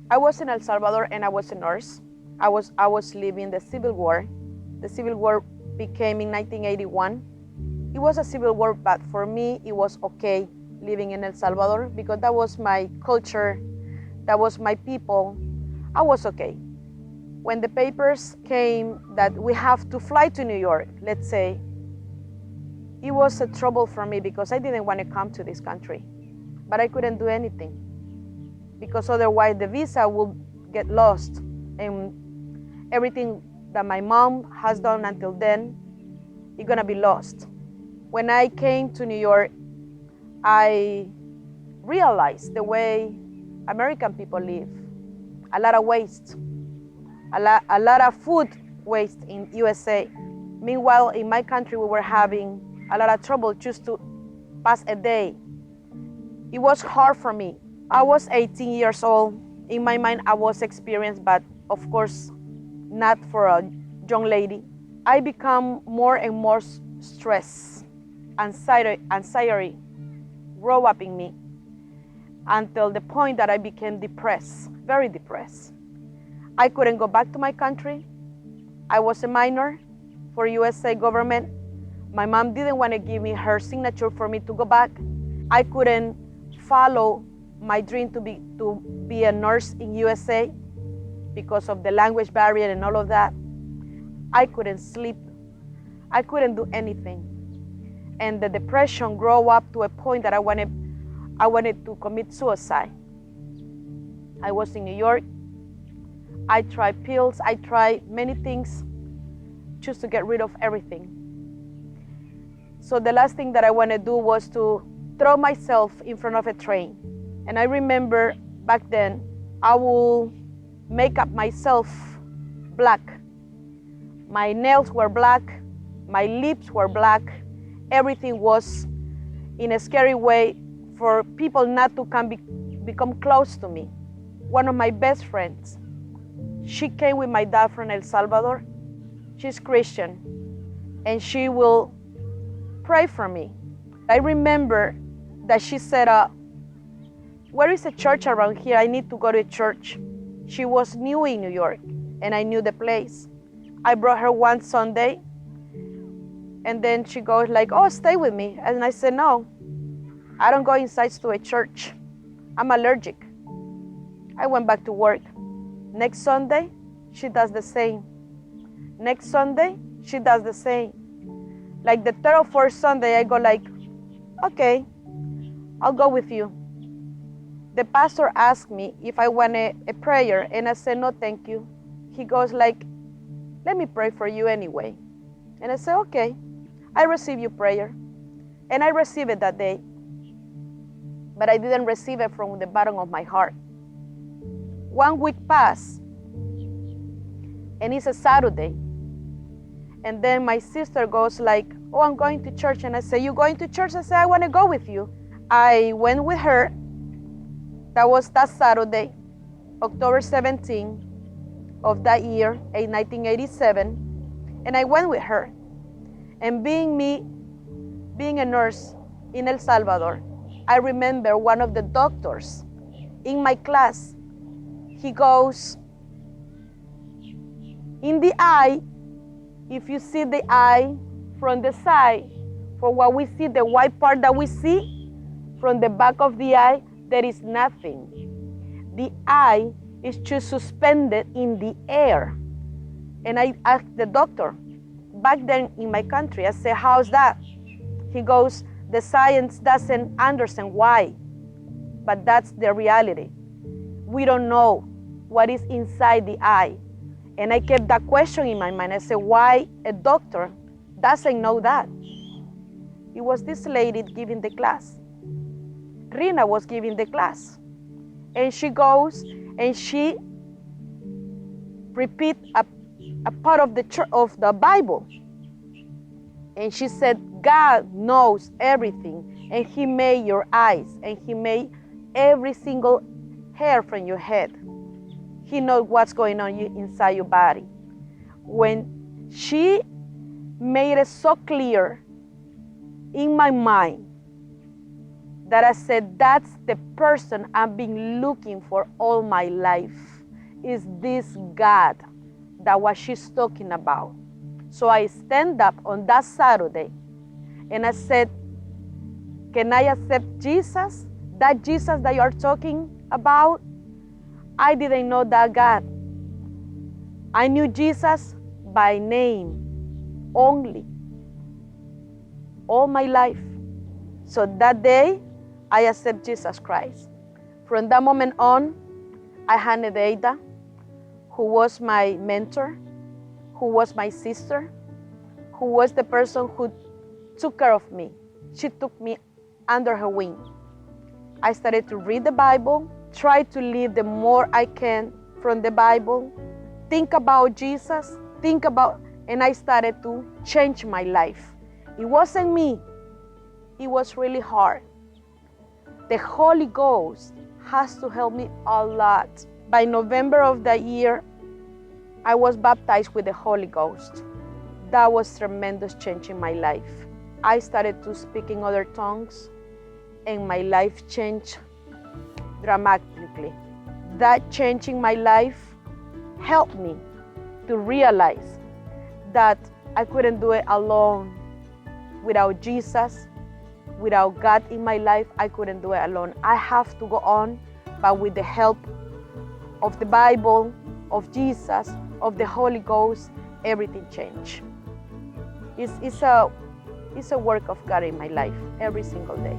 I was in El Salvador and I was a nurse. I was living the Civil War. The Civil War became in 1981. It was a civil war, but for me it was okay living in El Salvador because that was my culture, that was my people. I was okay. When the papers came that we have to fly to New York, let's say, it was a trouble for me because I didn't want to come to this country, but I couldn't do anything because otherwise the visa would get lost and everything that my mom has done until then is gonna be lost. When I came to New York, I realized the way American people live. A lot of waste, a lot of food waste in USA. Meanwhile, in my country, we were having a lot of trouble just to pass a day. It was hard for me. I was 18 years old. In my mind, I was experienced, but of course, not for a young lady. I become more and more stressed. Anxiety grew up in me until the point that I became depressed, very depressed. I couldn't go back to my country. I was a minor for USA government. My mom didn't want to give me her signature for me to go back. I couldn't follow my dream to be a nurse in USA because of the language barrier and all of that. I couldn't sleep. I couldn't do anything. And the depression grew up to a point that I wanted to commit suicide. I was in New York. I tried pills. I tried many things just to get rid of everything. So the last thing that I wanted to do was to throw myself in front of a train. And I remember back then, I will make up myself black. My nails were black. My lips were black. Everything was in a scary way for people not to become close to me. One of my best friends, she came with my dad from El Salvador. She's Christian, and she will pray for me. I remember that she said, where is a church around here? I need to go to church. She was new in New York, and I knew the place. I brought her one Sunday, and then she goes like, oh, stay with me. And I said, no, I don't go inside to a church. I'm allergic. I went back to work. Next Sunday, she does the same. Next Sunday, she does the same. Like the third or fourth Sunday, I go like, okay, I'll go with you. The pastor asked me if I wanted a prayer, and I said, no, thank you. He goes like, let me pray for you anyway. And I said, okay. I received your prayer, and I received it that day, but I didn't receive it from the bottom of my heart. 1 week passed, and it's a Saturday, and then my sister goes like, oh, I'm going to church, and I say, you going to church? I said, I want to go with you. I went with her. That was that Saturday, October 17 of that year, in 1987, and I went with her. And being a nurse in El Salvador, I remember one of the doctors in my class, he goes, in the eye, if you see the eye from the side, for what we see, the white part that we see, from the back of the eye, there is nothing. The eye is just suspended in the air. And I asked the doctor, back then in my country, I said, how's that? He goes, the science doesn't understand why, but that's the reality. We don't know what is inside the eye. And I kept that question in my mind. I said, why a doctor doesn't know that? It was this lady giving the class. Rina was giving the class. And she goes and she repeat a part of the Bible. And she said, God knows everything, and He made your eyes, and He made every single hair from your head. He knows what's going on inside your body. When she made it so clear in my mind, that I said, that's the person I've been looking for all my life, is this God that what she's talking about. So I stand up on that Saturday and I said, can I accept Jesus? That Jesus that you're talking about? I didn't know that God. I knew Jesus by name only, all my life. So that day, I accept Jesus Christ. From that moment on, I had Nedeida, who was my mentor, who was my sister, who was the person who took care of me. She took me under her wing. I started to read the Bible, try to live the more I can from the Bible, think about Jesus, and I started to change my life. It wasn't me. It was really hard. The Holy Ghost has to help me a lot. By November of that year, I was baptized with the Holy Ghost. That was tremendous change in my life. I started to speak in other tongues, and my life changed dramatically. That change in my life helped me to realize that I couldn't do it alone. Without Jesus, without God in my life, I couldn't do it alone. I have to go on, but with the help of the Bible, of Jesus, of the Holy Ghost, everything changed. It's a work of God in my life every single day.